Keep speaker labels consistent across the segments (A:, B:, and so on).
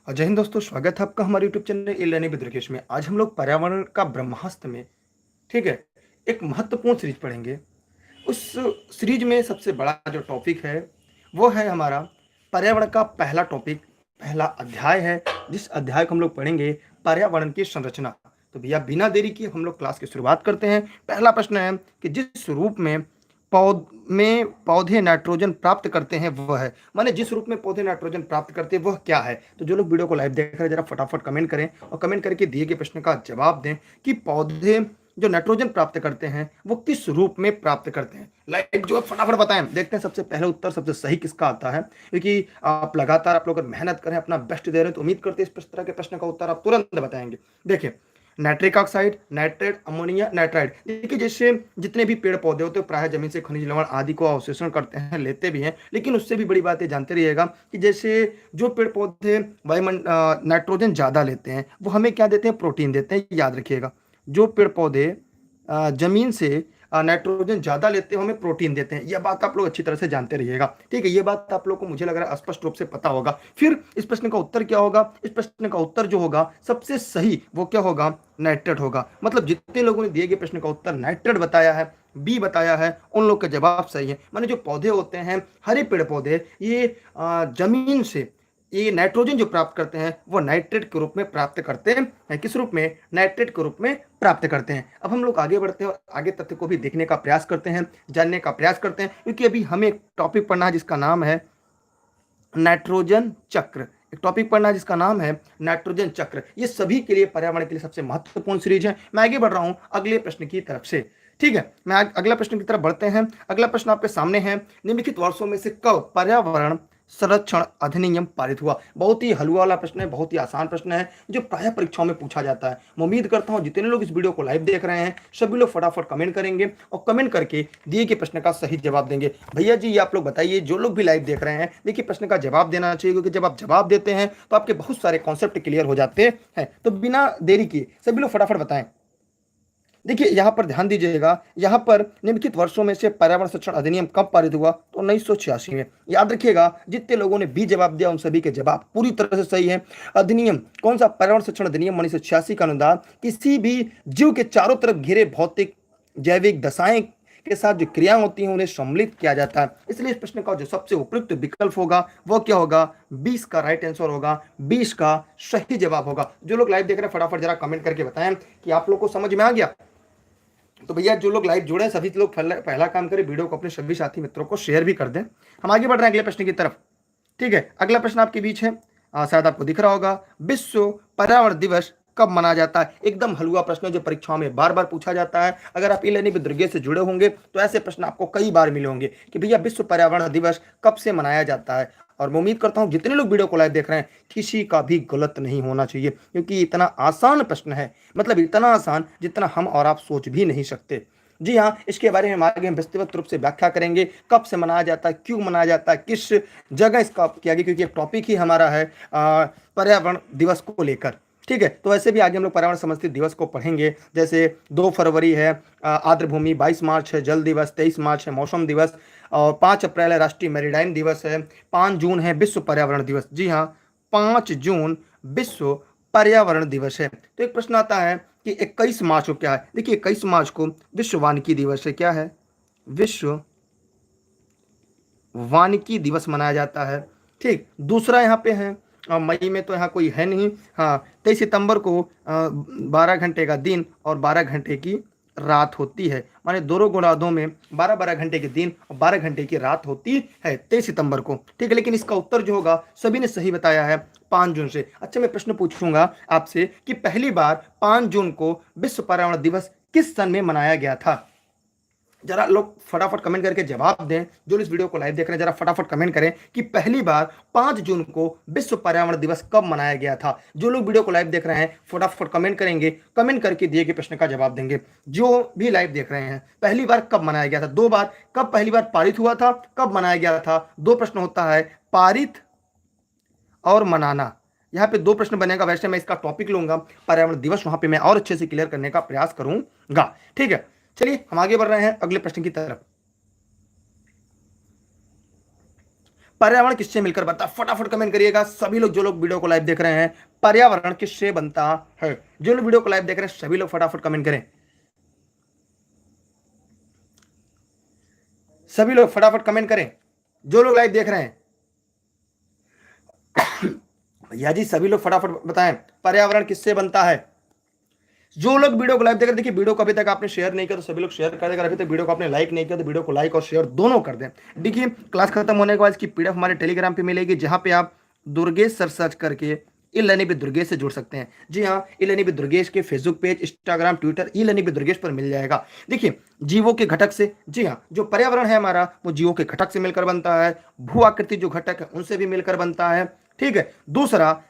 A: जय हिंद दोस्तों, स्वागत है आपका हमारे YouTube channel e learning with Rukesh में। आज हम लोग पर्यावरण का ब्रह्मास्त्र में, ठीक है, एक महत्वपूर्ण सीरीज पढ़ेंगे। उस सीरीज में सबसे बड़ा जो टॉपिक है वो है हमारा पर्यावरण का पहला टॉपिक, पहला अध्याय है। जिस अध्याय को हम लोग पढ़ेंगे, पर्यावरण की संरचना। तो भैया बिना देरी किए हम लोग क्लास की शुरुआत करते हैं। पहला प्रश्न है कि जिस रूप में पौधे नाइट्रोजन प्राप्त करते हैं वह है, माने जिस रूप में पौधे नाइट्रोजन प्राप्त करते हैं वह क्या है। तो जो लोग वीडियो को लाइव देख रहे हैं जरा फटाफट कमेंट करें और कमेंट करके दिए गए प्रश्न का जवाब दें कि पौधे जो नाइट्रोजन प्राप्त करते हैं वो किस रूप में प्राप्त करते हैं। लाइक जो है फटाफट बताएं, देखते हैं सबसे पहले उत्तर सबसे सही किसका आता है। क्योंकि आप लगातार आप लोग अगर मेहनत करें, अपना बेस्ट दे रहे हैं, तो उम्मीद करते हैं इस तरह के प्रश्न का उत्तर आप तुरंत बताएंगे। देखिए, nitric oxide, nitrate, ammonia, nitride. देखिए, जैसे जितने भी पेड़ पौधे होते हैं प्राय जमीन से खनिज लवण आदि को अवशोषण करते हैं, लेते भी हैं। लेकिन उससे भी बड़ी बात ये जानते रहिएगा कि जैसे जो पेड़ पौधे वायुमंडल नाइट्रोजन ज़्यादा लेते हैं वो हमें क्या देते हैं, प्रोटीन देते हैं। याद रखिएगा, जो पेड़ पौधे जमीन से नाइट्रोजन ज्यादा लेते हैं हमें प्रोटीन देते हैं। यह बात आप लोग अच्छी तरह से जानते रहिएगा, ठीक है। ये बात आप लोग को मुझे लग रहा है स्पष्ट रूप से पता होगा। फिर इस प्रश्न का उत्तर क्या होगा? इस प्रश्न का उत्तर जो होगा सबसे सही वो क्या होगा? नाइट्रेट होगा। मतलब जितने लोगों ने दिए गए प्रश्न का उत्तर नाइट्रेट बताया है, बी बताया है, उन लोग का जवाब सही है। माने जो पौधे होते हैं, हरे पेड़ पौधे, ये जमीन से ये नाइट्रोजन जो प्राप्त करते हैं वो नाइट्रेट के रूप में प्राप्त करते हैं। किस रूप में? नाइट्रेट के रूप में प्राप्त करते हैं। अब हम लोग आगे बढ़ते हैं और आगे तथ्य को भी देखने का प्रयास करते हैं, जानने का प्रयास करते हैं। क्योंकि अभी हमें एक टॉपिक पढ़ना है जिसका नाम है नाइट्रोजन चक्र। एक टॉपिक पढ़ना है जिसका नाम है नाइट्रोजन चक्र। ये सभी के लिए, पर्यावरण के लिए सबसे महत्वपूर्ण सीरीज है। मैं आगे बढ़ रहा हूं अगले प्रश्न की तरफ से, ठीक है। मैं अगला प्रश्न की तरफ बढ़ते हैं। अगला प्रश्न आपके सामने है, निम्नलिखित वर्षों में से कब पर्यावरण संरक्षण अधिनियम पारित हुआ? बहुत ही हलवा वाला प्रश्न है, बहुत ही आसान प्रश्न है जो प्राय परीक्षाओं में पूछा जाता है। मैं उम्मीद करता हूं जितने लोग इस वीडियो को लाइव देख रहे हैं सभी लोग फटाफट कमेंट करेंगे और कमेंट करके दिए गए प्रश्न का सही जवाब देंगे। भैया जी ये आप लोग बताइए, जो लोग भी लाइव देख रहे हैं, देखिए प्रश्न का जवाब देना चाहिए, क्योंकि जब आप जवाब देते हैं तो आपके बहुत सारे कॉन्सेप्ट क्लियर हो जाते हैं। तो बिना देरी किए सभी लोग फटाफट बताएं। देखिए यहां पर ध्यान दीजिएगा, यहां पर निम्नलिखित वर्षों में से पर्यावरण संरक्षण अधिनियम कब पारित हुआ? तो 1986 में। याद रखिएगा, जितने लोगों ने बी जवाब दिया उन सभी के जवाब पूरी तरह से सही है। अधिनियम कौन सा? पर्यावरण संरक्षण अधिनियम 1986 का अनुदान किसी भी जीव के चारों तरफ घिरे भौतिक जैविक दशाएं के साथ जो क्रिया होती हैं उन्हें सम्मिलित किया जाता है। इसलिए इस प्रश्न का जो सबसे उपयुक्त विकल्प होगा वो क्या होगा? 20 का राइट आंसर होगा, 20 का सही जवाब होगा। जो लोग लाइव देख रहे हैं फटाफट जरा कमेंट करके बताएं कि आप लोग को समझ में आ गया। तो भैया जो लोग लाइव जुड़े हैं सभी लोग पहला काम करें, वीडियो को अपने सभी साथी मित्रों को शेयर भी कर दें। हम आगे बढ़ रहे हैं अगले प्रश्न की तरफ, ठीक है। अगला प्रश्न आपके बीच है, शायद आपको दिख रहा होगा। विश्व पर्यावरण दिवस कब मनाया जाता है? एकदम हलवा प्रश्न है जो परीक्षाओं में बार बार पूछा जाता है। अगर आप ई लर्निंग विद दुर्गे से जुड़े होंगे तो ऐसे प्रश्न आपको कई बार मिले होंगे कि भैया विश्व पर्यावरण दिवस कब से मनाया जाता है। और मैं उम्मीद करता हूं जितने लोग वीडियो को लाइव देख रहे हैं किसी का भी गलत नहीं होना चाहिए, क्योंकि इतना आसान प्रश्न है, मतलब इतना आसान जितना हम और आप सोच भी नहीं सकते। जी हाँ, इसके बारे में हम आगे हम विस्तृत रूप से व्याख्या करेंगे। कब से मनाया जाता है, क्यों मनाया जाता है, किस जगह इसका किया गया, क्योंकि एक टॉपिक ही हमारा है पर्यावरण दिवस को लेकर, ठीक है। तो ऐसे भी आगे हम लोग पर्यावरण संबंधित दिवस को पढ़ेंगे। जैसे 2 फरवरी है आर्द्र भूमि, 22 मार्च है जल दिवस, 23 मार्च है मौसम दिवस, और 5 अप्रैल है राष्ट्रीय मैरीटाइम दिवस है, 5 जून है विश्व पर्यावरण दिवस। जी हाँ, 5 जून विश्व पर्यावरण दिवस है। तो एक प्रश्न आता है कि 21 मार्च को क्या है? देखिए 21 मार्च को विश्व वानिकी दिवस है। क्या है? विश्व वानिकी दिवस मनाया जाता है, ठीक। दूसरा यहाँ पे है मई में तो यहाँ कोई है नहीं। हाँ, 23 सितंबर को 12 घंटे का दिन और 12 घंटे की रात होती है। माने दोनों गोलार्धों में 12-12 घंटे के दिन और 12 घंटे की रात होती है 23 सितंबर को, ठीक है। लेकिन इसका उत्तर जो होगा सभी ने सही बताया है, 5 जून से। अच्छा, मैं प्रश्न पूछूंगा आपसे कि पहली बार 5 जून को विश्व पर्यावरण दिवस किस सन में मनाया गया था? जरा लोग फटाफट कमेंट करके जवाब दें। जो इस वीडियो को लाइव देख रहे हैं जरा फटाफट कमेंट करें कि पहली बार 5 जून को विश्व पर्यावरण दिवस कब मनाया गया था। जो लोग वीडियो को लाइव देख रहे हैं फटाफट कमेंट करेंगे, कमेंट करके दिए गए प्रश्न का जवाब देंगे। जो भी लाइव देख रहे हैं, पहली बार कब मनाया गया था? 2 बार। कब पहली बार पारित हुआ था, कब मनाया गया था? 2 प्रश्न होता है, पारित और मनाना। यहाँ पे 2 प्रश्न बनेगा। वैसे मैं इसका टॉपिक लूंगा पर्यावरण दिवस, वहां पे मैं और अच्छे से क्लियर करने का प्रयास करूंगा, ठीक है। चलिए हम आगे बढ़ रहे हैं अगले प्रश्न की तरफ। पर्यावरण किससे मिलकर बनता है? फटाफट कमेंट करिएगा सभी लोग, जो लोग वीडियो को लाइव देख रहे हैं। पर्यावरण किससे बनता है? जो लोग वीडियो को लाइव देख रहे हैं सभी लोग फटाफट कमेंट करें। सभी लोग फटाफट कमेंट करें जो लोग लाइव देख रहे हैं। भैया जी सभी लोग फटाफट बताएं पर्यावरण किससे बनता है। जो लोग वीडियो को लाइव देख रहे हैं, देखिए वीडियो को अभी तक आपने शेयर नहीं किया तो सभी लोग शेयर कर दें। अभी तक वीडियो को आपने लाइक नहीं किया तो वीडियो को लाइक और शेयर दोनों कर दें। देखिए क्लास खत्म होने के बाद इसकी पीडीएफ हमारे टेलीग्राम पे मिलेगी, जहां पे आप दुर्गेश सर सर्च करके ई लर्निंग विद दुर्गेश से जुड़ सकते हैं। जी हाँ, ई लर्निंग विद दुर्गेश के Facebook page, Instagram, Twitter e learning with Durgesh पर मिल जाएगा। देखिए जीवों के घटक से, जी हाँ, जो पर्यावरण है हमारा वो जीवों के घटक से मिलकर बनता है, भू आकृति जो घटक है उनसे भी मिलकर बनता है। ठीक है, दूसरा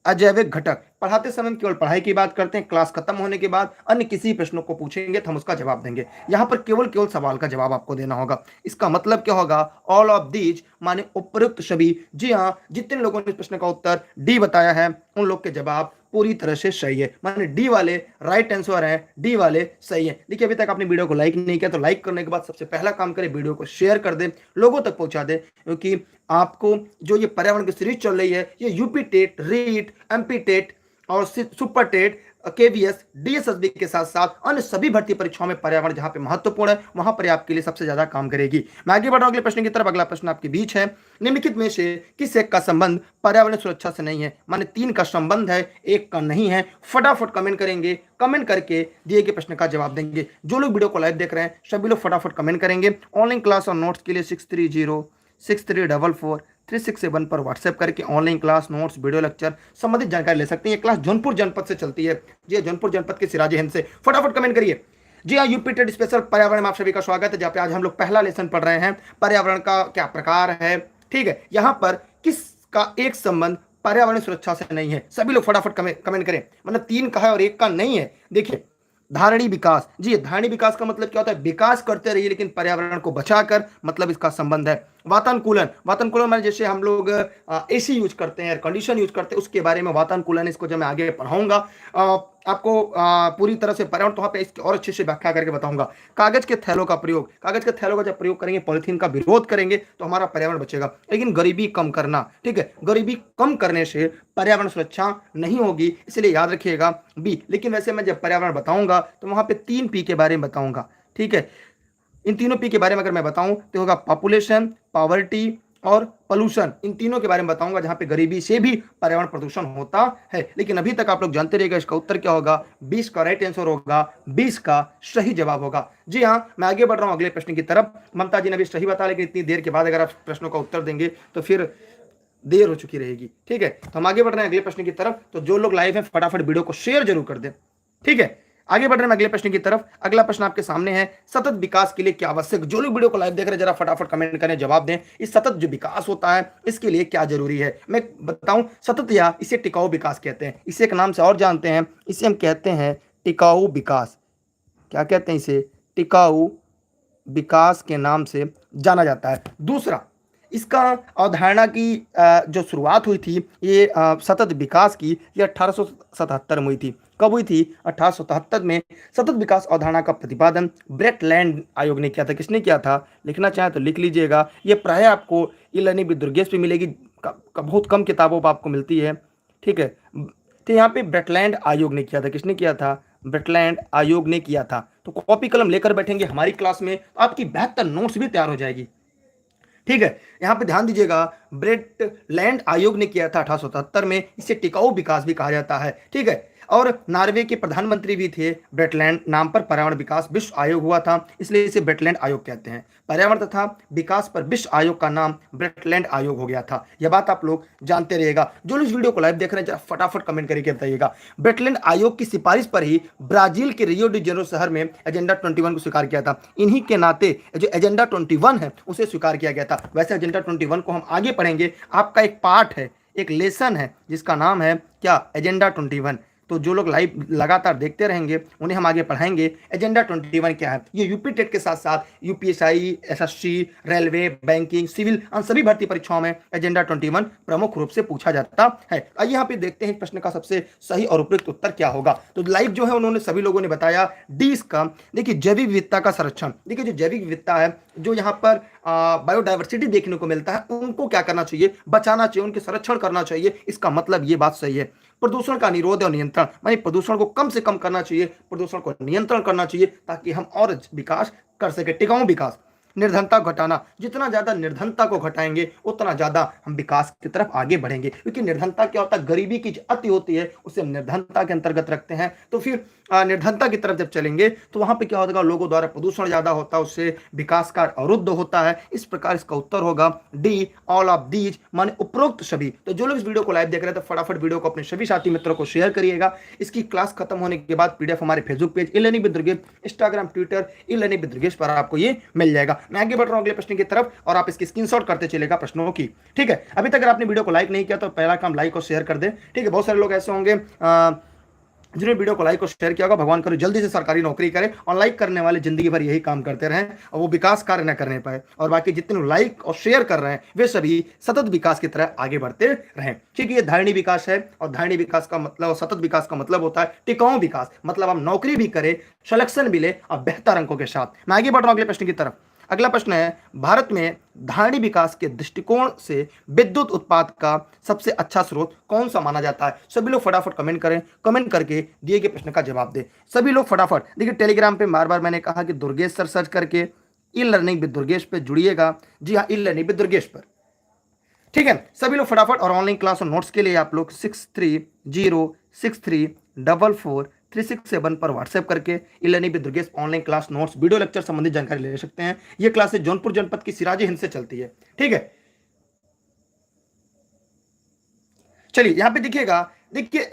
A: अजैविक घटक। पढ़ाते समय हम केवल पढ़ाई की बात करते हैं, क्लास खत्म होने के बाद अन्य किसी प्रश्नों को पूछेंगे तो हम उसका जवाब देंगे। यहां पर केवल केवल सवाल का जवाब आपको देना होगा। इसका मतलब क्या होगा? ऑल ऑफ दीज माने उपयुक्त सभी। जी हाँ, जितने लोगों ने इस प्रश्न का उत्तर डी बताया है उन लोग के जवाब पूरी तरह से सही है, माने डी वाले राइट आंसर है, डी वाले सही है। देखिए अभी तक आपने वीडियो को लाइक नहीं किया तो लाइक करने के बाद सबसे पहला काम करें वीडियो को शेयर कर दें, लोगों तक पहुंचा दें, क्योंकि आपको जो ये पर्यावरण की सीरीज चल रही है ये UP TET, REET, MP TET और सुपर टेट, केवीएस, डीएसएसबी के साथ साथ अन्य सभी भर्ती परीक्षाओं में पर्यावरण जहां पे महत्वपूर्ण है वहां पर आपके लिए सबसे ज्यादा काम करेगी। मैं आगे बढ़ रहा हूं अगले प्रश्न की तरफ। अगला प्रश्न आपके बीच है, निम्नलिखित में से किस एक का संबंध पर्यावरण सुरक्षा से नहीं है? माने तीन का संबंध है, एक का नहीं है। फटाफट कमेंट करेंगे, कमेंट करके दिए गए प्रश्न का जवाब देंगे। जो लोग वीडियो को लाइव देख रहे हैं सभी लोग फटाफट कमेंट करेंगे। ऑनलाइन क्लास और नोट्स के लिए 6306344671 पर व्हाट्सएप करके online class, notes, video lecture संबंधित जानकारी ले सकते हैं। ये क्लास जौनपुर जनपद से चलती है, जी जौनपुर जनपद के सिराजे हिंद से। फटाफट कमेंट करिए। जी हाँ, यूपी टेट स्पेशल पर्यावरण में आप सभी का स्वागत है, जहाँ पे आज हम लोग पहला लेसन पढ़ रहे हैं, पर्यावरण का क्या प्रकार है। ठीक है, यहाँ पर किसका एक संबंध पर्यावरण सुरक्षा से नहीं है? सभी लोग फटाफट कमेंट करें। मतलब तीन का है और एक का नहीं है। देखिए धारणी विकास, जी धारणी विकास का मतलब क्या होता है? विकास करते रहिए लेकिन पर्यावरण को बचाकर, मतलब इसका संबंध है। वातानुकूलन, वातानुकूलन में जैसे हम लोग एसी यूज करते हैं, एयर कंडीशन यूज करते हैं, उसके बारे में वातानुकूलन, इसको जब मैं आगे पढ़ाऊंगा आपको पूरी तरह से पर्यावरण, तो वहाँ पे इसकी और अच्छे से व्याख्या करके बताऊंगा। कागज के थैलों का प्रयोग, कागज के थैलों का जब प्रयोग करेंगे, पॉलिथीन का विरोध करेंगे तो हमारा पर्यावरण बचेगा। लेकिन गरीबी कम करना, ठीक है, गरीबी कम करने से पर्यावरण सुरक्षा नहीं होगी, इसलिए याद रखिएगा बी। लेकिन वैसे मैं जब पर्यावरण बताऊंगा तो वहां पे 3 P के बारे में बताऊंगा। ठीक है, इन तीनों पी के बारे में अगर मैं बताऊं तो होगा पॉपुलेशन, पॉवर्टी और पोल्यूशन। इन तीनों के बारे में बताऊंगा, जहां पे गरीबी से भी पर्यावरण प्रदूषण होता है। लेकिन अभी तक आप लोग जानते रहिएगा इसका उत्तर क्या होगा? 20 का राइट आंसर होगा, 20 का सही जवाब होगा। जी हाँ, मैं आगे बढ़ रहा हूं अगले प्रश्न की तरफ। ममता जी ने भी सही बताया, लेकिन इतनी देर के बाद अगर आप प्रश्नों का उत्तर देंगे तो फिर देर हो चुकी रहेगी। ठीक है, तो हम आगे बढ़ रहे हैं अगले प्रश्न की तरफ। तो जो लोग लाइव हैं फटाफट वीडियो को शेयर जरूर कर दें। ठीक है, आगे बढ़ रहे हैं अगले प्रश्न की तरफ। अगला प्रश्न आपके सामने है, सतत विकास के लिए क्या आवश्यक? जो लोग वीडियो को लाइव देख रहे हैं जरा फटाफट कमेंट करें, जवाब दें। इस सतत जो विकास होता है इसके लिए क्या जरूरी है? मैं बताऊं, सतत या इसे टिकाऊ विकास कहते हैं। इसे एक नाम से और जानते हैं, इसे हम कहते हैं टिकाऊ विकास। क्या कहते हैं इसे? टिकाऊ विकास के नाम से जाना जाता है। दूसरा, इसका अवधारणा की जो शुरुआत हुई थी ये सतत विकास की, ये 1877 में हुई थी। कब हुई थी? 1877 में सतत विकास अवधारणा का प्रतिपादन ब्रेटलैंड आयोग ने किया था। किसने किया था? लिखना चाहे तो लिख लीजिएगा। ये प्राय आपको ई लर्निंग विद दुर्गेश पे मिलेगी, बहुत कम किताबों पर आपको मिलती है। ठीक है, तो यहाँ पे ब्रेटलैंड आयोग ने किया था। किसने किया था? ब्रेटलैंड आयोग ने किया था। तो कॉपी कलम लेकर बैठेंगे हमारी क्लास में, आपकी बेहतर नोट्स भी तैयार हो जाएगी। ठीक है, यहां पे ध्यान दीजिएगा, ब्रेटलैंड आयोग ने किया था 1877 में। इसे टिकाऊ विकास भी कहा जाता है। ठीक है, और नॉर्वे के प्रधानमंत्री भी थे। ब्रेटलैंड नाम पर पर्यावरण विकास विश्व आयोग हुआ था, इसलिए इसे ब्रेटलैंड आयोग कहते हैं। पर्यावरण तथा विकास पर विश्व आयोग का नाम ब्रेटलैंड आयोग हो गया था। यह बात आप लोग जानते रहिएगा। जो लोग वीडियो को लाइव देख रहे हैं जरा फटाफट कमेंट करके बताइएगा। ब्रेटलैंड आयोग की सिफारिश पर ही ब्राजील के रियो डी जेनेरो शहर में एजेंडा 21 को स्वीकार किया था। इन्हीं के नाते जो एजेंडा 21 है उसे स्वीकार किया गया था। वैसे एजेंडा 21 को हम आगे पढ़ेंगे, आपका एक पार्ट है, एक लेसन है जिसका नाम है क्या? एजेंडा 21। तो जो लोग लाइव लगातार देखते रहेंगे उन्हें हम आगे पढ़ाएंगे एजेंडा 21 क्या है। ये यूपी टेट के साथ साथ UPSI, SSC, railway, banking, civil और सभी भर्ती परीक्षाओं में एजेंडा 21 प्रमुख रूप से पूछा जाता है। आइए यहाँ पे देखते हैं प्रश्न का सबसे सही और उपयुक्त उत्तर क्या होगा। तो लाइव जो है उन्होंने सभी लोगों ने बताया डी इसका। देखिए जैविक विविधता का संरक्षण। देखिए जो जैविक विविधता है, जो यहाँ पर बायोडाइवर्सिटी देखने को मिलता है, उनको क्या करना चाहिए, बचाना चाहिए, उनके संरक्षण करना चाहिए। इसका मतलब ये बात सही है। प्रदूषण का निरोध और नियंत्रण, मानी प्रदूषण को कम से कम करना चाहिए, प्रदूषण को नियंत्रण करना चाहिए, ताकि हम और विकास कर सके, टिकाऊ विकास। निर्धनता घटाना, जितना ज्यादा निर्धनता को घटाएंगे उतना ज्यादा हम विकास की तरफ आगे बढ़ेंगे, क्योंकि निर्धनता क्या होता है, गरीबी की जो अति होती है उसे निर्धनता के अंतर्गत रखते हैं। तो फिर निर्धनता की तरफ जब चलेंगे तो वहां पे क्या होगा, लोगों द्वारा प्रदूषण ज्यादा होता है, उससे विकास कार्य अवरुद्ध होता है। इस प्रकार इसका उत्तर होगा डी, ऑल ऑफ दीज, माने उपरोक्त सभी। तो जो लोग इस वीडियो को लाइव देख रहे हैं तो फटाफट वीडियो को अपने सभी साथी मित्रों को शेयर करिएगा। इसकी क्लास खत्म होने के बाद पीडीएफ हमारे Facebook page e learning with Durgesh, Instagram, Twitter e learning with Durgesh पर आपको ये मिल जाएगा। मैं आगे बढ़ रहा हूं अगले प्रश्न की तरफ और आप इसकी स्क्रीनशॉट करते चलेगा प्रश्नों की। ठीक है, अभी तक अगर आपने वीडियो को लाइक नहीं किया तो पहला काम लाइक और शेयर कर दे। ठीक है, बहुत सारे लोग ऐसे होंगे जिन्होंने वीडियो को लाइक और शेयर किया होगा, भगवान करे जल्दी से सरकारी नौकरी करें, और लाइक करने वाले जिंदगी भर यही काम करते रहें और वो विकास कार्य न करने पाए, और बाकी जितने लोग लाइक और शेयर कर रहे हैं वे सभी सतत विकास की तरह आगे बढ़ते रहें। ठीक है, ये धारणी विकास है, और धारणी विकास का मतलब, सतत विकास का मतलब होता है टिकाऊ विकास, मतलब हम नौकरी भी करें, सिलेक्शन भी ले और बेहतर अंकों के साथ। मैं आगे बढ़ रहा हूं अगले प्रश्न की तरफ। अगला प्रश्न है, भारत में धारणी विकास के दृष्टिकोण से विद्युत उत्पाद का सबसे अच्छा स्रोत कौन सा माना जाता है? सभी लोग फटाफट कमेंट करें, कमेंट करके दिए गए प्रश्न का जवाब दें। सभी लोग फटाफट देखिए, टेलीग्राम पे बार बार मैंने कहा कि दुर्गेश सर सर्च करके ई लर्निंग विद दुर्गेश पे जुड़िएगा। जी हाँ, ई लर्निंग विद दुर्गेश पर। ठीक है, सभी लोग फटाफट, और ऑनलाइन क्लास और नोट्स के लिए आप लोग 6306344367 पर व्हाट्सएप करके e learning with Durgesh online class, notes, video lecture संबंधित जानकारी ले सकते हैं। यह क्लासेस जौनपुर जनपद की सिराजी हिंद से चलती है। ठीक है, चलिए यहां पे देखिएगा, देखिए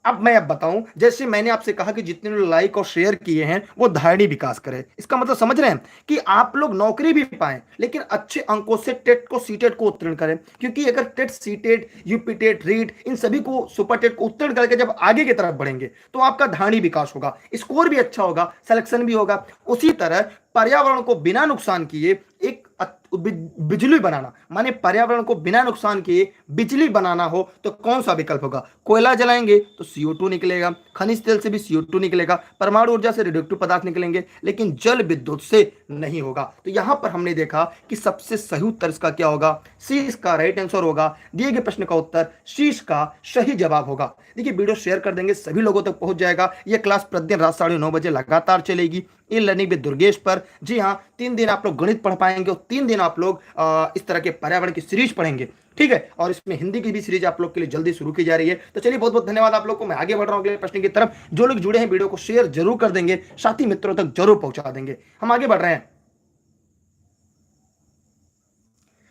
A: अब मैं बताऊं, जैसे मैंने आपसे कहा कि जितने लोग लाइक और शेयर किए हैं वो धारणी विकास करें, इसका मतलब समझ रहे हैं कि आप लोग नौकरी भी पाएं लेकिन अच्छे अंकों से टेट को, सीटेट को उत्तीर्ण करें। क्योंकि अगर TET, CTET, UP TET, REET, इन सभी को, सुपर टेट को उत्तीर्ण करके जब आगे की तरफ बढ़ेंगे तो आपका धारणी विकास होगा, स्कोर भी अच्छा होगा, सिलेक्शन भी होगा। उसी तरह पर्यावरण को बिना नुकसान किए एक बिजली बनाना, माने पर्यावरण को बिना नुकसान किए बिजली बनाना हो तो कौन सा विकल्प होगा? कोयला जलाएंगे तो CO2 निकलेगा, खनिज तेल से भी CO2 निकलेगा, परमाणु ऊर्जा से रेडियोएक्टिव पदार्थ निकलेंगे, लेकिन जल विद्युत से नहीं होगा। तो यहां पर हमने देखा कि सबसे सही उत्तर इसका क्या होगा, सी इसका राइट आंसर होगा। दिए गए प्रश्न का उत्तर सी इसका सही जवाब होगा। देखिए, वीडियो शेयर कर देंगे, सभी लोगों तक पहुंच जाएगा। यह क्लास प्रतिदिन रात 9:30 बजे लगातार चलेगी ई लर्निंग विद दुर्गेश पर। जी हाँ, 3 दिन आप लोग गणित पढ़ पाएंगे और 3 दिन आप लोग इस तरह के पर्यावरण की सीरीज पढ़ेंगे। ठीक है, और इसमें हिंदी की भी सीरीज आप लोग के लिए जल्दी शुरू की जा रही है। तो चलिए, बहुत बहुत धन्यवाद आप लोग को। मैं आगे बढ़ रहा हूं अगले प्रश्न की तरफ। जो लोग जुड़े हैं वीडियो को शेयर जरूर कर देंगे, साथी मित्रों तक जरूर पहुंचा देंगे। हम आगे बढ़ रहे हैं।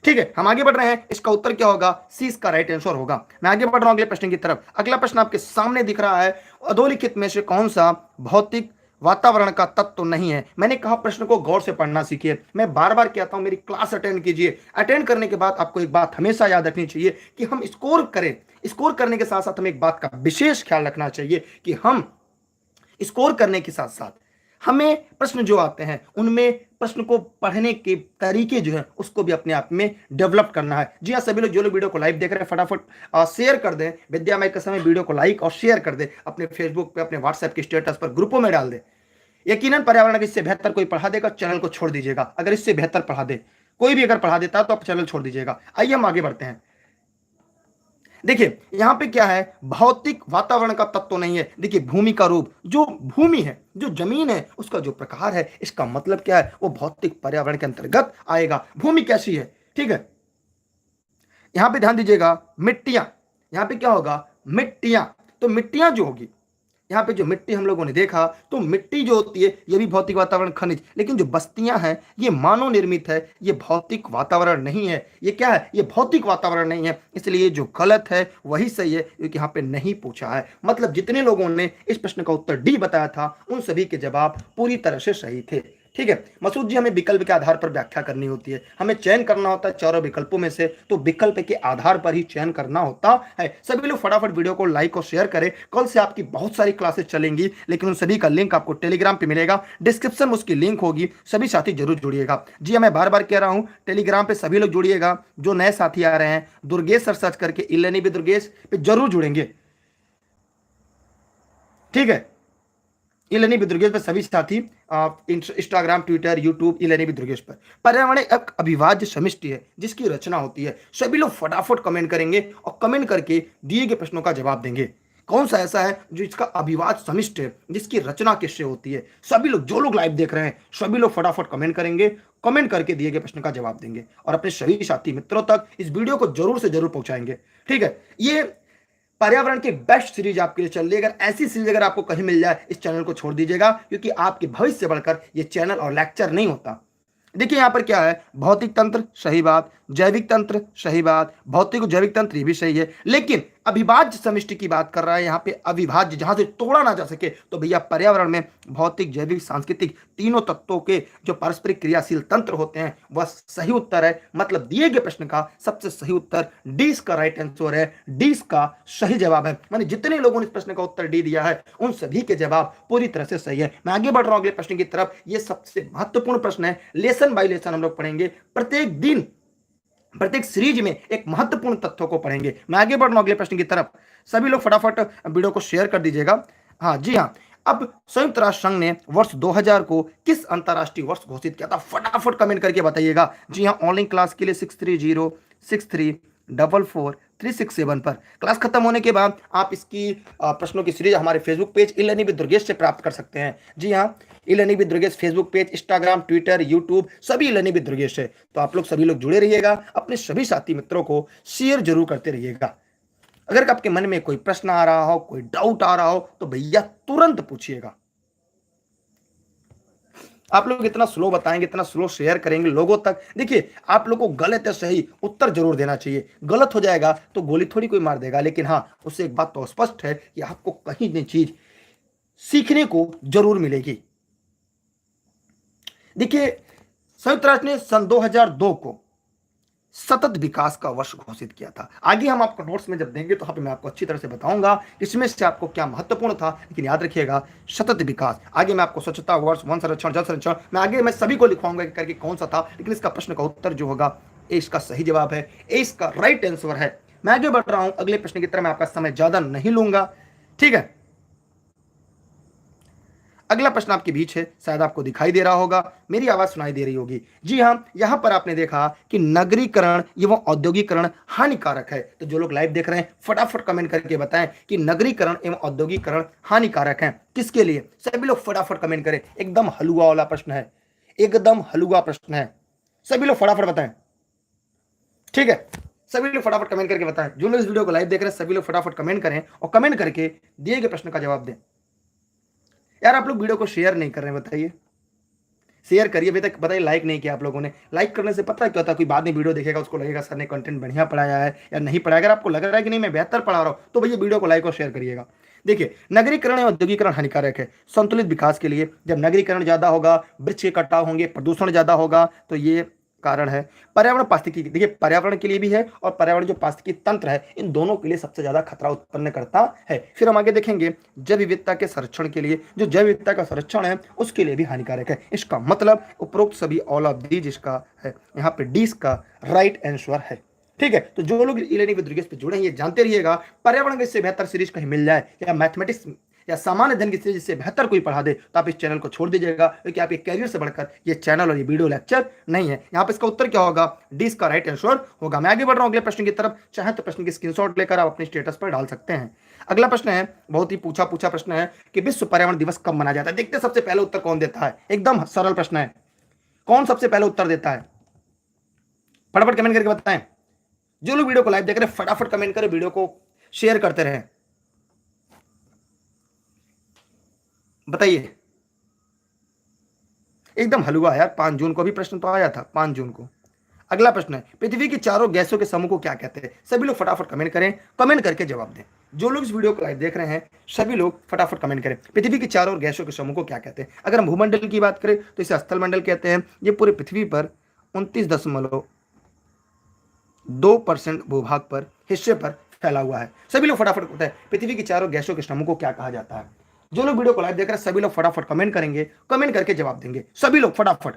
A: ठीक है, हम आगे बढ़ रहे हैं। इसका उत्तर क्या होगा? सी इसका राइट आंसर होगा। मैं आगे बढ़ रहा हूं अगले प्रश्न की तरफ। अगला प्रश्न आपके सामने दिख रहा है, अधोलिखित में से कौन सा भौतिक वातावरण का तत्व नहीं है? मैंने कहा प्रश्न को गौर से पढ़ना सीखिए। मैं बार बार कहता हूं, मेरी क्लास अटेंड कीजिए। अटेंड करने के बाद आपको एक बात हमेशा याद रखनी चाहिए कि हम स्कोर करें, स्कोर करने के साथ साथ हमें एक बात का विशेष ख्याल रखना चाहिए कि हम स्कोर करने के साथ साथ हमें प्रश्न जो आते हैं उनमें प्रश्न को पढ़ने के तरीके जो है उसको भी अपने आप में डेवलप करना है। जी हाँ, सभी लोग जो लोग वीडियो को लाइव देख रहे हैं फटाफट शेयर कर दें। विद्यामय के समय वीडियो को लाइक और शेयर कर दें, अपने फेसबुक पे, अपने व्हाट्सएप के स्टेटस पर, ग्रुपों में डाल दें। यकीनन पर्यावरण इससे बेहतर कोई पढ़ा देगा, चैनल को छोड़ दीजिएगा। अगर इससे बेहतर पढ़ा दे, कोई भी अगर पढ़ा देता है तो आप चैनल छोड़ दीजिएगा। आइए हम आगे बढ़ते हैं। देखिए, यहां पे क्या है, भौतिक वातावरण का तत्व तो नहीं है। देखिए, भूमि का रूप, जो भूमि है, जो जमीन है, उसका जो प्रकार है, इसका मतलब क्या है, वो भौतिक पर्यावरण के अंतर्गत आएगा। भूमि कैसी है? ठीक है, यहां पे ध्यान दीजिएगा, मिट्टियां, यहां पे क्या होगा, मिट्टियां। तो मिट्टियां जो होगी, यहाँ पे जो मिट्टी हम लोगों ने देखा, तो मिट्टी जो होती है ये भी भौतिक वातावरण, खनिज। लेकिन जो बस्तियां हैं ये मानव निर्मित है, ये भौतिक वातावरण नहीं है। ये क्या है? ये भौतिक वातावरण नहीं है। इसलिए जो गलत है वही सही है, क्योंकि यहाँ पे नहीं पूछा है। मतलब जितने लोगों ने इस प्रश्न का उत्तर डी बताया था उन सभी के जवाब पूरी तरह से सही थे। ठीक है, मसूद जी, हमें विकल्प के आधार पर व्याख्या करनी होती है, हमें चयन करना होता है चारों विकल्पों में से, तो विकल्प के आधार पर ही चयन करना होता है। सभी लोग फटाफट वीडियो को लाइक और शेयर करें। कल से आपकी बहुत सारी क्लासेस चलेंगी, लेकिन उन सभी का लिंक आपको टेलीग्राम पे मिलेगा, डिस्क्रिप्शन में उसकी लिंक होगी। सभी साथी जरूर जुड़िएगा। जी हाँ, मैं बार बार कह रहा हूँ, टेलीग्राम पे सभी लोग जुड़िएगा। जो नए साथी आ रहे हैं, दुर्गेश सर सर्च करके ई लर्निंग विद दुर्गेश पे जरूर जुड़ेंगे। ठीक है, इलेनी विद्रुगेश पर सभी साथी इंस्टाग्राम, ट्विटर, यूट्यूब इलेनी विद्रुगेश पर। पर्यावरण एक अविभाज्य समिष्टि है जिसकी रचना होती है। सभी लोग फटाफट कमेंट करेंगे और कमेंट करके दिए गए प्रश्नों का जवाब देंगे। कौन सा ऐसा है जो इसका अविभाज्य समिष्ट है, जिसकी रचना किससे होती है? सभी लोग, जो लोग लाइव देख रहे हैं, सभी लोग फटाफट कमेंट करेंगे, कमेंट करके दिए गए प्रश्न का जवाब देंगे और अपने सभी साथी मित्रों तक इस वीडियो को जरूर से जरूर पहुंचाएंगे। ठीक है, ये पर्यावरण की बेस्ट सीरीज आपके लिए चल रही है। अगर ऐसी सीरीज अगर आपको कहीं मिल जाए, इस चैनल को छोड़ दीजिएगा, क्योंकि आपके भविष्य से बढ़कर ये चैनल और लेक्चर नहीं होता। देखिए यहां पर क्या है, भौतिक तंत्र सही बात, जैविक तंत्र सही बात, भौतिक और जैविक तंत्र ये भी सही है, लेकिन अविभाज्य समष्टि की बात कर रहा है यहाँ पे, अविभाज्य जहां से तोड़ा ना जा सके, तो भैया पर्यावरण में भौतिक, जैविक, सांस्कृतिक तीनों तत्वों के जो पारस्परिक क्रियाशील तंत्र होते हैं वह सही उत्तर है। मतलब दिए गए प्रश्न का सबसे सही उत्तर डी का राइट आंसर है, डी का सही जवाब है। मैंने जितने लोगों ने इस प्रश्न का उत्तर डी दिया है उन सभी के जवाब पूरी तरह से सही है। मैं आगे बढ़ रहा हूं अगले प्रश्न की तरफ। यह सबसे महत्वपूर्ण प्रश्न है, लेसन बाय लेसन हम लोग पढ़ेंगे। प्रत्येक दिन, प्रत्येक सीरीज में एक महत्वपूर्ण तथ्यों को पढ़ेंगे। मैं आगे बढ़ रहा हूं अगले प्रश्न की तरफ। सभी लोग फटाफट वीडियो को शेयर कर दीजिएगा। हाँ जी हाँ, अब संयुक्त राष्ट्र संघ ने वर्ष 2000 को किस अंतरराष्ट्रीय वर्ष घोषित किया था? फटाफट कमेंट करके बताइएगा। जी हाँ, ऑनलाइन क्लास के लिए 6306344367 पर। क्लास खत्म होने के बाद आप इसकी प्रश्नों की सीरीज हमारे फेसबुक पेज इलेनी विद दुर्गेश से प्राप्त कर सकते हैं। जी हाँ, इलेनी with Durgesh Facebook page, Instagram, Twitter, YouTube सभी इलेनी विद दुर्गेश है। तो आप लोग सभी लोग जुड़े रहिएगा, अपने सभी साथी मित्रों को शेयर जरूर करते रहिएगा। अगर आपके मन में कोई प्रश्न आ रहा हो, कोई डाउट आ रहा हो, तो भैया तुरंत पूछिएगा। आप लोग इतना स्लो बताएंगे, इतना स्लो शेयर करेंगे लोगों तक। देखिए, आप लोगों को गलत या सही उत्तर जरूर देना चाहिए। गलत हो जाएगा तो गोली थोड़ी कोई मार देगा, लेकिन हाँ, उससे एक बात तो स्पष्ट है कि आपको कहीं नई चीज सीखने को जरूर मिलेगी। देखिए, संयुक्त राष्ट्र ने सन 2002 को सतत विकास का वर्ष घोषित किया था। आगे हम आपको नोट्स में जब देंगे तो यहाँ पे मैं आपको अच्छी तरह से बताऊंगा इसमें से आपको क्या महत्वपूर्ण था, लेकिन याद रखिएगा सतत विकास। आगे मैं आपको स्वच्छता वर्ष, वन संरक्षण, जल संरक्षण, मैं आगे मैं सभी को लिखवाऊंगा करके कौन सा था, लेकिन इसका प्रश्न का उत्तर जो होगा ए इसका सही जवाब है, ए इसका राइट आंसर है। मैं आगे बढ़ रहा हूं अगले प्रश्न की तरह, मैं आपका समय ज्यादा नहीं लूंगा। ठीक है, अगला प्रश्न आपके बीच है, शायद आपको दिखाई दे रहा होगा, मेरी आवाज सुनाई दे रही होगी। जी हाँ, यहां पर आपने देखा कि नगरीकरण एवं औद्योगिकरण हानिकारक है। तो जो लोग लाइव देख रहे हैं फटाफट कमेंट करके बताएं कि नगरीकरण एवं औद्योगिकरण हानिकारक है किसके लिए। सभी लोग फटाफट कमेंट करें। एकदम हलुआ वाला प्रश्न है, एकदम हलुआ प्रश्न है। सभी लोग फटाफट बताएं। ठीक है, सभी लोग फटाफट कमेंट करके बताएं। जो लोग इस वीडियो को लाइव देख रहे हैं सभी लोग फटाफट कमेंट करें और कमेंट करके दिए गए प्रश्न का जवाब दें। यार आप लोग वीडियो को शेयर नहीं कर रहे हैं, बताइए। शेयर करिए, अभी तक बताइए लाइक नहीं किया आप लोगों ने। लाइक करने से पता क्या होता है, कोई बाद में वीडियो देखेगा उसको लगेगा सर ने कंटेंट बढ़िया पढ़ाया है या नहीं पढ़ाया। अगर आपको लग रहा है कि नहीं मैं बेहतर पढ़ा रहा हूं तो भैया वीडियो को लाइक और शेयर करिएगा। देखिए, नगरीकरण और औद्योगिकरण हानिकारक है संतुलित विकास के लिए। जब नगरीकरण ज्यादा होगा, वृक्ष के कटाव होंगे, प्रदूषण ज्यादा होगा, तो ये कारण है। पर्यावरण पारिस्थितिकी, देखिए पर्यावरण के लिए भी है और पर्यावरण जो पारिस्थितिकी तंत्र है, इन दोनों के लिए सबसे ज्यादा खतरा उत्पन्न करता है। फिर हम आगे देखेंगे जैव विविधता के संरक्षण के लिए, जो जैव विविधता का संरक्षण है उसके लिए भी हानिकारक है। इसका मतलब उपरोक्त सभी ऑल ऑफ दी जिसका है, यहाँ पे डी का राइट आंसर है। ठीक है, तो जो लोग इलेनी विद दुर्गेश पे जुड़े हैं ये जानते रहिएगा, पर्यावरण के इससे बेहतर सीरीज कहीं मिल जाए या मैथमेटिक्स या सामान्य अध्ययन की सीरीज जिससे बेहतर कोई पढ़ा दे तो आप इस चैनल को छोड़ दीजिएगा, क्योंकि आपके कैरियर से बढ़कर ये चैनल और ये वीडियो लेक्चर नहीं है। यहाँ पे इसका उत्तर क्या होगा, डी का राइट आंसर होगा। मैं आगे बढ़ रहा हूँ अगले प्रश्न की तरफ। चाहे तो प्रश्न की स्क्रीनशॉट लेकर आप अपने स्टेटस पर डाल सकते हैं। अगला प्रश्न है, बहुत ही पूछा प्रश्न है कि विश्व पर्यावरण दिवस कब मनाया जाता है। देखते हैं सबसे पहले उत्तर कौन देता है। एकदम सरल प्रश्न है, कौन सबसे पहले उत्तर देता है? फटाफट कमेंट करके बताएं। जो लोग वीडियो को लाइव देख रहे हैं फटाफट कमेंट करें, वीडियो को शेयर करते रहें। बताइए, एकदम हलवा यार। 5 जून को भी प्रश्न तो आया था, 5 जून को। अगला प्रश्न है, पृथ्वी की चारों गैसों के समूह को क्या कहते हैं। सभी लोग फटाफट कमेंट करें, कमेंट करके जवाब दें। जो लोग इस वीडियो को लाइव देख रहे हैं सभी लोग फटाफट कमेंट करें, पृथ्वी की चारों गैसों के समूह को क्या कहते हैं। अगर हम भूमंडल की बात करें तो इसे स्थल मंडल कहते हैं। ये पूरे पृथ्वी पर 29.2% भूभाग पर हिस्से पर फैला हुआ है। सभी लोग फटाफट बताएं, पृथ्वी की चारों गैसों के समूह को क्या कहा जाता है। जो लोग वीडियो को लाइव देख रहे हैं सभी लोग फटाफट कमेंट करेंगे, कमेंट करके जवाब देंगे। सभी लोग फटाफट।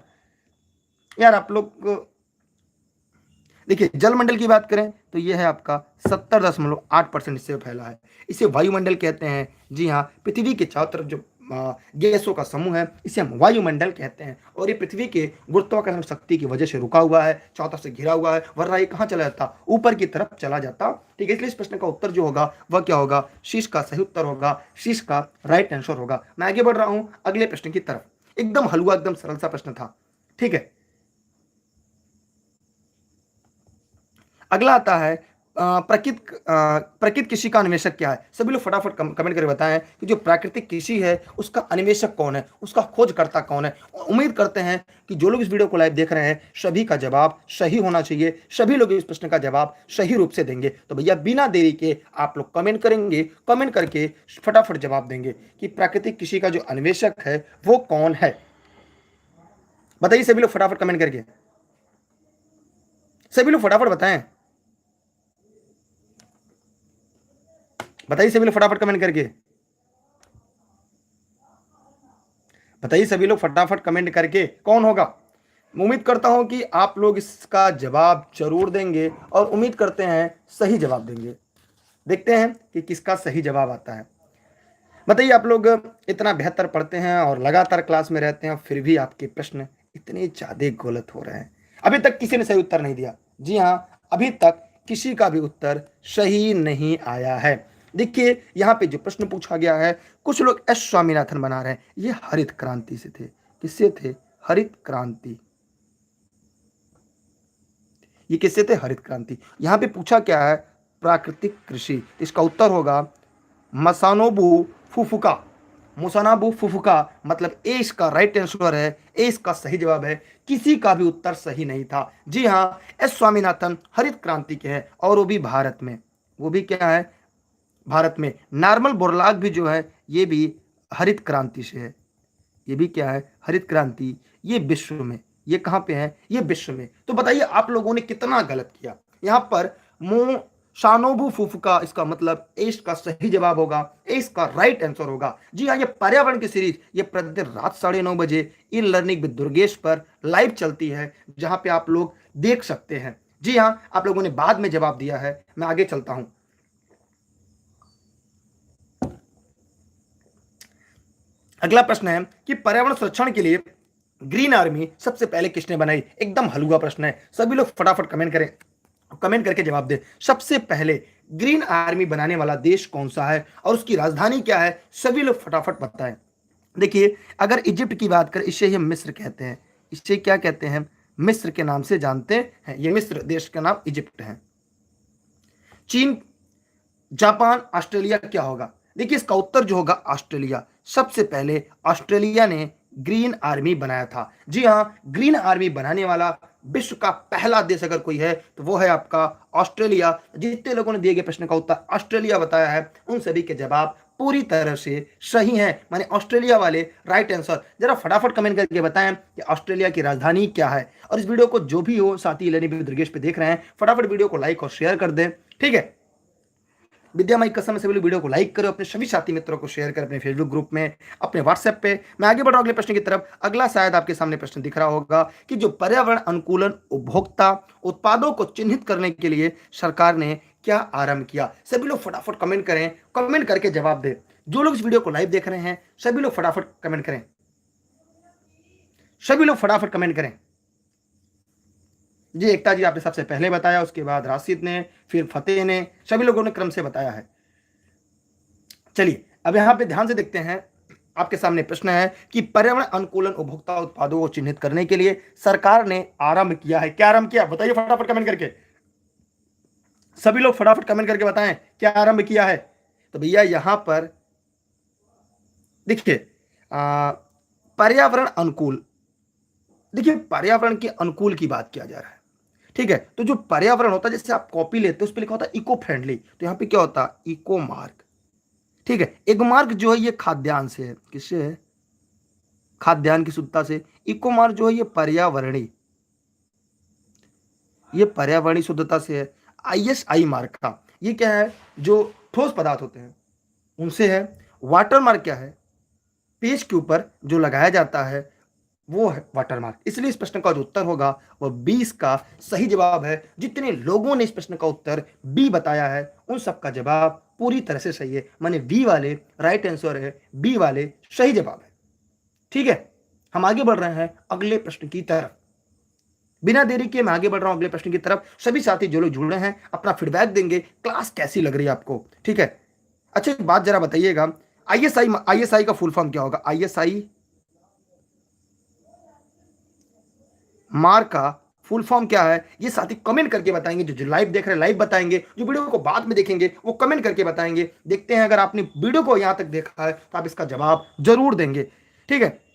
A: यार आप लोग देखिए, जलमंडल की बात करें तो यह है आपका 70.8% इससे फैला है। इसे वायुमंडल कहते हैं। जी हाँ, पृथ्वी के चारों तरफ जो गैसों का समूह है, इसे हम वायुमंडल कहते हैं। और ये पृथ्वी के गुरुत्वाकर्षण शक्ति की वजह से रुका हुआ है, चारों तरफ से घिरा हुआ है, वरना ये कहाँ चला जाता, ऊपर की तरफ चला जाता। ठीक है, इसलिए इस प्रश्न का उत्तर जो होगा वह क्या होगा, शीश का सही उत्तर होगा, शीश का राइट आंसर होगा। मैं आगे बढ़ रहा हूं अगले प्रश्न की तरफ। एकदम हलवा, एकदम सरल सा प्रश्न था। ठीक है, अगला आता है प्राकृतिक कृषि का अन्वेषक क्या है। सभी लोग फटाफट कमेंट करके बताएं कि जो प्राकृतिक कृषि है उसका अन्वेषक कौन है, उसका खोजकर्ता कौन है। उम्मीद करते हैं कि जो लोग इस वीडियो को लाइव देख रहे हैं सभी का जवाब सही होना चाहिए, सभी लोग इस प्रश्न का जवाब सही रूप से देंगे। तो भैया बिना देरी के आप लोग कमेंट करेंगे, कमेंट करके फटाफट जवाब देंगे कि प्राकृतिक कृषि का जो अन्वेषक है वो कौन है। बताइए सभी लोग फटाफट कमेंट करके, सभी लोग फटाफट बताएं, बताइए सभी लोग फटाफट कमेंट करके, बताइए सभी लोग फटाफट कमेंट करके कौन होगा। उम्मीद करता हूं कि आप लोग इसका जवाब जरूर देंगे और उम्मीद करते हैं सही जवाब देंगे। देखते हैं कि किसका सही जवाब आता है। बताइए, आप लोग इतना बेहतर पढ़ते हैं और लगातार क्लास में रहते हैं, फिर भी आपके प्रश्न इतने ज्यादा गलत हो रहे हैं। अभी तक किसी ने सही उत्तर नहीं दिया। जी हाँ, अभी तक किसी का भी उत्तर सही नहीं आया है। देखिए यहाँ पे जो प्रश्न पूछा गया है, कुछ लोग एस स्वामीनाथन बना रहे हैं, ये हरित क्रांति से थे। किससे थे, हरित क्रांति। ये किससे थे, हरित क्रांति। यहाँ पे पूछा क्या है, प्राकृतिक कृषि। इसका उत्तर होगा मसानोबू फुफुका। मुसानाबू फुफुका, मतलब ए इसका राइट आंसर है, ए इसका सही जवाब है। किसी का भी उत्तर सही नहीं था। जी हाँ, एस स्वामीनाथन हरित क्रांति के हैं और वो भी भारत में। वो भी क्या है, भारत में। नॉर्मल बोरलाग भी जो है ये भी हरित क्रांति से है। ये भी क्या है, हरित क्रांति। ये विश्व में, ये कहां पे है, ये विश्व में। तो बताइए आप लोगों ने कितना गलत किया। यहां पर मो शानोबू फुफुका, इसका मतलब ए का सही जवाब होगा, ए इसका राइट आंसर होगा। जी हाँ, ये पर्यावरण की सीरीज ये प्रतिदिन रात 9:30 बजे इन लर्निंग विद दुर्गेश पर लाइव चलती है, जहां पे आप लोग देख सकते हैं। जी हाँ, आप लोगों ने बाद में जवाब दिया है। मैं आगे चलता हूं। अगला प्रश्न है कि पर्यावरण संरक्षण के लिए ग्रीन आर्मी सबसे पहले किसने बनाई। एकदम हलवा प्रश्न है, सभी लोग फटाफट कमेंट करें, कमेंट करके जवाब दें। सबसे पहले ग्रीन आर्मी बनाने वाला देश कौन सा है और उसकी राजधानी क्या है, सभी लोग फटाफट बताएं। देखिए, अगर इजिप्ट की बात करें, इसे हम मिस्र कहते हैं। इसे क्या कहते हैं, मिस्र के नाम से जानते हैं। ये मिस्र देश का नाम इजिप्ट है। चीन, जापान, ऑस्ट्रेलिया क्या होगा। देखिए इसका उत्तर जो होगा ऑस्ट्रेलिया। सबसे पहले ऑस्ट्रेलिया ने ग्रीन आर्मी बनाया था। जी हाँ, ग्रीन आर्मी बनाने वाला विश्व का पहला देश अगर कोई है तो वो है आपका ऑस्ट्रेलिया। जितने लोगों ने दिए गए प्रश्न का उत्तर ऑस्ट्रेलिया बताया है, उन सभी के जवाब पूरी तरह से सही है, माने ऑस्ट्रेलिया वाले राइट आंसर। जरा फटाफट कमेंट करके बताएं कि ऑस्ट्रेलिया की राजधानी क्या है। और इस वीडियो को जो भी हो साथी लर्निंग विद दुर्गेश पे देख रहे हैं, फटाफट वीडियो को लाइक और शेयर कर दें। ठीक है, विद्या माई कसम से वीडियो को लाइक करो, अपने सभी साथी मित्रों को शेयर करें, अपने फेसबुक ग्रुप में, अपने व्हाट्सएप पे। मैं आगे बढ़ रहा हूं अगले प्रश्न की तरफ। अगला शायद आपके सामने प्रश्न दिख रहा होगा कि जो पर्यावरण अनुकूलन उपभोक्ता उत्पादों को चिन्हित करने के लिए सरकार ने क्या आरंभ किया। सभी लोग फटाफट कमेंट करें, कमेंट करके जवाब दें। जो लोग इस वीडियो को लाइव देख रहे हैं सभी लोग फटाफट कमेंट करें, सभी लोग फटाफट कमेंट करें। जी, एकता जी आपने सबसे पहले बताया, उसके बाद राशिद ने, फिर फतेह ने, सभी लोगों ने क्रम से बताया है। चलिए अब यहां पे ध्यान से देखते हैं। आपके सामने प्रश्न है कि पर्यावरण अनुकूलन उपभोक्ता उत्पादों को चिन्हित करने के लिए सरकार ने आरंभ किया है। क्या आरंभ किया, बताइए फटाफट कमेंट करके, सभी लोग फटाफट कमेंट करके बताएं क्या आरंभ किया है। तो भैया यहां पर देखिए पर्यावरण अनुकूल, देखिए पर्यावरण के अनुकूल की बात किया जा रहा है। ठीक है, तो जो पर्यावरण होता है, जैसे आप कॉपी लेते हो उस पर लिखा होता है इको फ्रेंडली, तो यहां पे क्या होता है, इको मार्क। ठीक है, एक मार्क जो है ये खाद्यान्न से है, किससे है, खाद्यान्न की शुद्धता से। इको मार्क जो है ये पर्यावरणीय, ये पर्यावरणीय शुद्धता से है। आईएसआई मार्क का ये क्या है, जो ठोस पदार्थ होते हैं उनसे है। वाटर मार्क क्या है, पेज के ऊपर जो लगाया जाता है वो है वाटर मार्क। इसलिए इस प्रश्न का जो उत्तर होगा वह 20 का सही जवाब है। जितने लोगों ने इस प्रश्न का उत्तर बी बताया है उन सब का जवाब पूरी तरह से सही है, माने बी वाले राइट आंसर है, बी वाले सही जवाब है। ठीक है, हम आगे बढ़ रहे हैं अगले प्रश्न की तरफ। बिना देरी के मैं आगे बढ़ रहा हूं अगले प्रश्न की तरफ। सभी साथी जो लोग जुड़ रहे हैं अपना फीडबैक देंगे, क्लास कैसी लग रही है आपको। ठीक है, अच्छा एक बात जरा बताइएगा, आईएसआई आईएसआई का फुल फॉर्म क्या होगा? आईएसआई मार्क का फुल फॉर्म क्या है? ये साथी कमेंट करके बताएंगे। जो लाइव देख रहे हैं लाइव बताएंगे, जो वीडियो को बाद में देखेंगे वो कमेंट करके बताएंगे। देखते हैं, अगर आपने वीडियो को यहां तक देखा है तो आप इसका जवाब जरूर देंगे। ठीक है,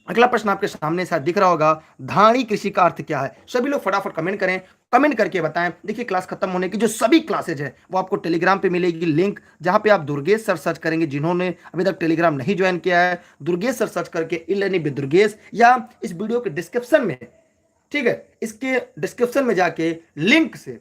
A: अगला प्रश्न आपके सामने शायद दिख रहा होगा, धारणी कृषि का अर्थ क्या है? सभी लोग फटाफट कमेंट करें, कमेंट करके बताएं। देखिए, क्लास खत्म होने की जो सभी क्लासेज है वो आपको टेलीग्राम पे मिलेगी लिंक, जहां पे आप दुर्गेश सर सर्च करेंगे। जिन्होंने अभी तक टेलीग्राम नहीं ज्वाइन किया है, दुर्गेश सर सर्च करके ई लर्निंग विद दुर्गेश, या इस वीडियो के डिस्क्रिप्शन में, ठीक है, इसके डिस्क्रिप्शन में जाके लिंक से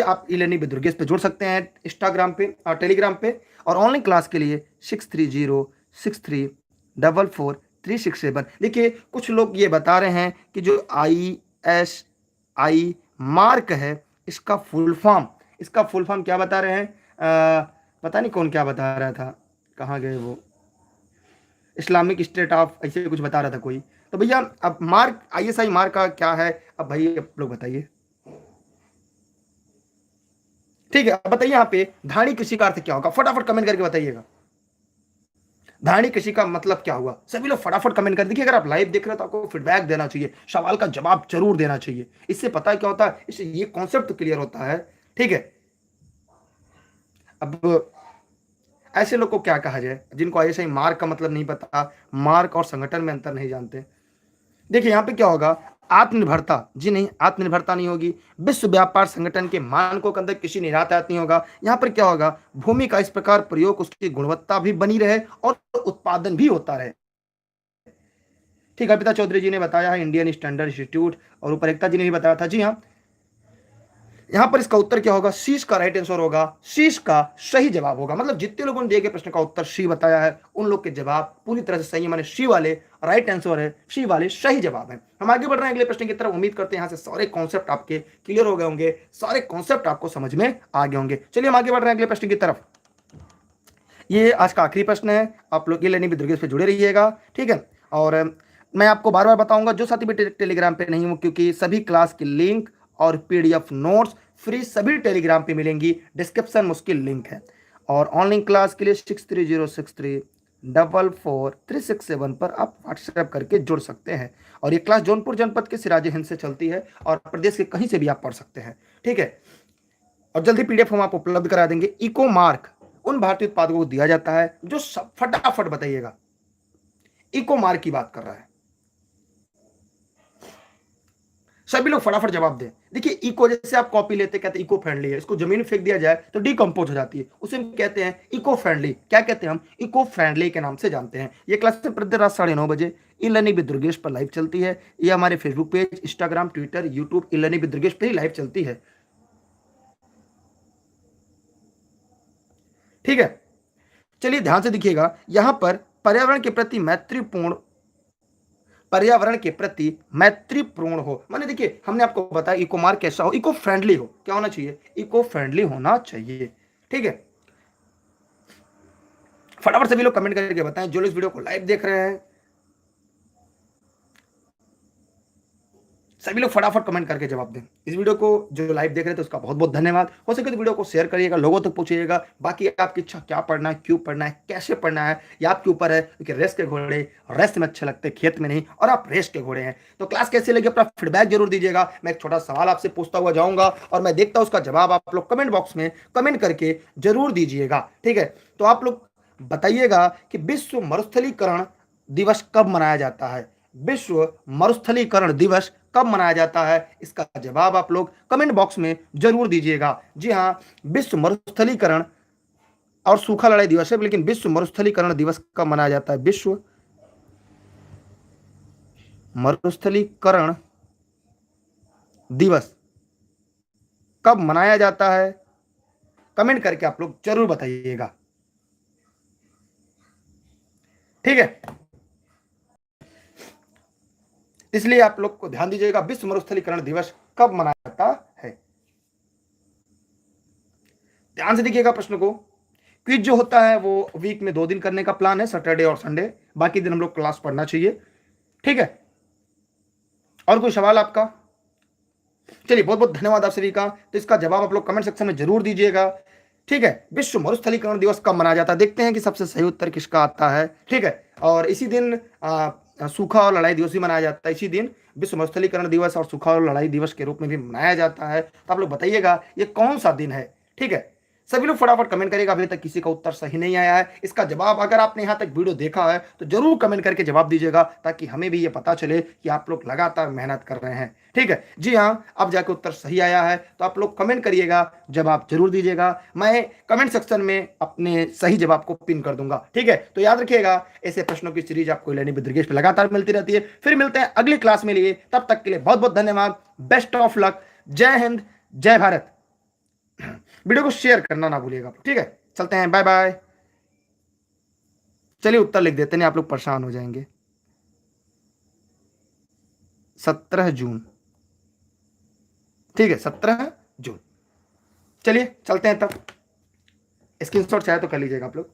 A: आप ई लर्निंग विद दुर्गेश पे जुड़ सकते हैं, इंस्टाग्राम पे और टेलीग्राम पे। और ऑनलाइन क्लास के लिए 6306344367। देखिए, कुछ लोग ये बता रहे हैं कि जो ISI मार्क है इसका फुल फॉर्म क्या बता रहे हैं? पता नहीं कौन क्या बता रहा था, कहाँ गए वो, इस्लामिक स्टेट ऑफ ऐसे कुछ बता रहा था कोई। तो भैया अब मार्क, ISI मार्क का क्या है? अब भाई आप लोग बताइए। ठीक है, अब बताइए यहाँ पे धारणी कृषि का अर्थ क्या होगा? फटाफट कमेंट करके बताइएगा, धारणी कृषि का मतलब क्या हुआ? सभी लोग फटाफट कमेंट कर। देखिए, अगर आप लाइव देख रहे हो तो आपको फीडबैक देना चाहिए, सवाल का जवाब जरूर देना चाहिए। इससे पता है क्या होता है, इससे ये कॉन्सेप्ट क्लियर होता है। ठीक है, अब ऐसे लोग को क्या कहा जाए जिनको ISI मार्क का मतलब नहीं पता, मार्क और संगठन में अंतर नहीं जानते। देखिए यहाँ पे क्या होगा, आत्मनिर्भरता, जी नहीं, आत्मनिर्भरता नहीं होगी। विश्व व्यापार संगठन के मानकों के अंदर कृषि निर्यात नहीं होगा। यहाँ पर क्या होगा, भूमि का इस प्रकार प्रयोग उसकी गुणवत्ता भी बनी रहे और उत्पादन भी होता रहे। ठीक है, अर्पिता चौधरी जी ने बताया है इंडियन स्टैंडर्ड इंस्टीट्यूट, और ऊपर एकता जी ने भी बताया था। जी हाँ, यहां पर इसका उत्तर क्या होगा? शीश का राइट आंसर होगा, शीश का सही जवाब होगा। मतलब जितने लोगों ने दिए गए प्रश्न का उत्तर शी बताया है उन लोग के जवाब पूरी तरह से सही है, माने शी वाले राइट आंसर है, शी वाले सही जवाब है। हम आगे बढ़ रहे हैं अगले प्रश्न की तरफ। उम्मीद करते हैं यहां से सारे कॉन्सेप्ट आपके क्लियर हो गए होंगे, सारे कॉन्सेप्ट आपको समझ में आ गए होंगे। चलिए हम आगे बढ़ रहे हैं अगले प्रश्न की तरफ। ये आज का आखिरी प्रश्न है, आप लोग ई लर्निंग विद दुर्गेश पे जुड़े रहिएगा। ठीक है, और मैं आपको बार बार बताऊंगा, जो साथी भी टेलीग्राम पे नहीं हो, क्योंकि सभी क्लास की लिंक और PDF नोट्स फ्री सभी टेलीग्राम पे मिलेंगी, डिस्क्रिप्शन में उसकी लिंक है। और ऑनलाइन क्लास के लिए 6306344367 पर आप व्हाट्सएप करके जुड़ सकते हैं। और ये क्लास जौनपुर जनपद के सिराजे हिंद से चलती है और प्रदेश के कहीं से भी आप पढ़ सकते हैं। ठीक है, और जल्दी PDF हम आपको उपलब्ध करा देंगे। इको मार्क उन भारतीय उत्पादकों को दिया जाता है जो सब, फटाफट बताइएगा, इको मार्क की बात कर रहा है। सभी लोग फटाफट जवाब दें। देखिए, इको जैसे आप कॉपी लेते कहते हैं इको फ्रेंडली है, इसको जमीन में फेंक दिया जाए तो डिकम्पोज हो जाती है, उसे हम कहते हैं इको फ्रेंडली। क्या कहते हैं हम? इको फ्रेंडली के नाम से जानते हैं। ये क्लास प्रतिदिन रात 9:30 बजे ई लर्निंग विद दुर्गेश पर लाइव चलती है। ये हमारे Facebook page, Instagram, Twitter, YouTube e learning with Durgesh पर ही लाइव चलती है। ठीक है, चलिए ध्यान से देखिएगा, यहां पर पर्यावरण के प्रति मैत्रीपूर्ण हो, माने देखिए हमने आपको बताया इको मार्क कैसा हो, इको फ्रेंडली हो। क्या होना चाहिए? इको फ्रेंडली होना चाहिए। ठीक है, फटाफट सभी लोग कमेंट करके बताएं जो लोग इस वीडियो को लाइव देख रहे हैं। सभी लोग फटाफट कमेंट करके जवाब दें। इस वीडियो को जो लाइव देख रहे थे उसका बहुत बहुत धन्यवाद। हो सके तो वीडियो को शेयर करिएगा, लोगों तक पहुंचाइएगा। बाकी आपकी इच्छा, क्या पढ़ना है, क्यों पढ़ना है, कैसे पढ़ना है, ये आपके ऊपर है, क्योंकि रेस के घोड़े रेस में अच्छे लगते, खेत में नहीं, और आप रेस के घोड़े हैं। तो क्लास कैसे लगी अपना फीडबैक जरूर दीजिएगा। मैं एक छोटा सवाल आपसे पूछता हुआ जाऊंगा और मैं देखता हूं उसका जवाब आप लोग कमेंट बॉक्स में कमेंट करके जरूर दीजिएगा। ठीक है, तो आप लोग बताइएगा कि विश्व मरुस्थलीकरण दिवस कब मनाया जाता है? विश्व मरुस्थलीकरण दिवस कब मनाया जाता है? इसका जवाब आप लोग कमेंट बॉक्स में जरूर दीजिएगा। जी हाँ, विश्व मरुस्थलीकरण और सूखा लड़ाई दिवस है, लेकिन विश्व मरुस्थलीकरण दिवस कब मनाया जाता है? विश्व मरुस्थलीकरण दिवस कब मनाया जाता है? कमेंट करके आप लोग जरूर बताइएगा। ठीक है, इसलिए आप लोग को ध्यान दीजिएगा, विश्व मरुस्थलीकरण दिवस कब मनाया जाता है। ध्यान से देखिएगा प्रश्न को। क्विज जो होता है वो वीक में 2 दिन करने का प्लान है, सैटरडे और संडे। बाकी दिन हम लोग क्लास पढ़ना चाहिए, ठीक है। और कोई सवाल आपका? चलिए, बहुत बहुत धन्यवाद आप सभी का। तो इसका जवाब आप लोग कमेंट सेक्शन में जरूर दीजिएगा, ठीक है। विश्व मरुस्थलीकरण दिवस कब मनाया जाता है? देखते हैं कि सबसे सही उत्तर किसका आता है, ठीक है। और इसी दिन सूखा और लड़ाई दिवस भी मनाया जाता है। इसी दिन विश्व मरुस्थलीकरण दिवस और सूखा और लड़ाई दिवस के रूप में भी मनाया जाता है। तो आप लोग बताइएगा ये कौन सा दिन है, ठीक है। सभी लोग फटाफट कमेंट करेगा। अभी तक किसी का उत्तर सही नहीं आया है। इसका जवाब, अगर आपने यहाँ तक वीडियो देखा है तो जरूर कमेंट करके जवाब दीजिएगा, ताकि हमें भी ये पता चले कि आप लोग लगातार मेहनत कर रहे हैं, ठीक है। जी हाँ, अब जाके उत्तर सही आया है तो आप लोग कमेंट करिएगा, जवाब जरूर दीजिएगा। मैं कमेंट सेक्शन में अपने सही जवाब को पिन कर दूंगा, ठीक है। तो याद रखिएगा, ऐसे प्रश्नों की सीरीज आपको लर्निंग विद दुर्गेश पे लगातार मिलती रहती है। फिर मिलते हैं अगली क्लास में लिए, तब तक के लिए बहुत बहुत धन्यवाद। Best of luck. जय हिंद, जय भारत। वीडियो को शेयर करना ना भूलिएगा, ठीक है। चलते हैं, बाय बाय। चलिए उत्तर लिख देते हैं, आप लोग परेशान हो जाएंगे। 17 जून, ठीक है, 17 जून। चलिए चलते हैं तब। स्क्रीनशॉट चाहे तो कर लीजिएगा आप लोग।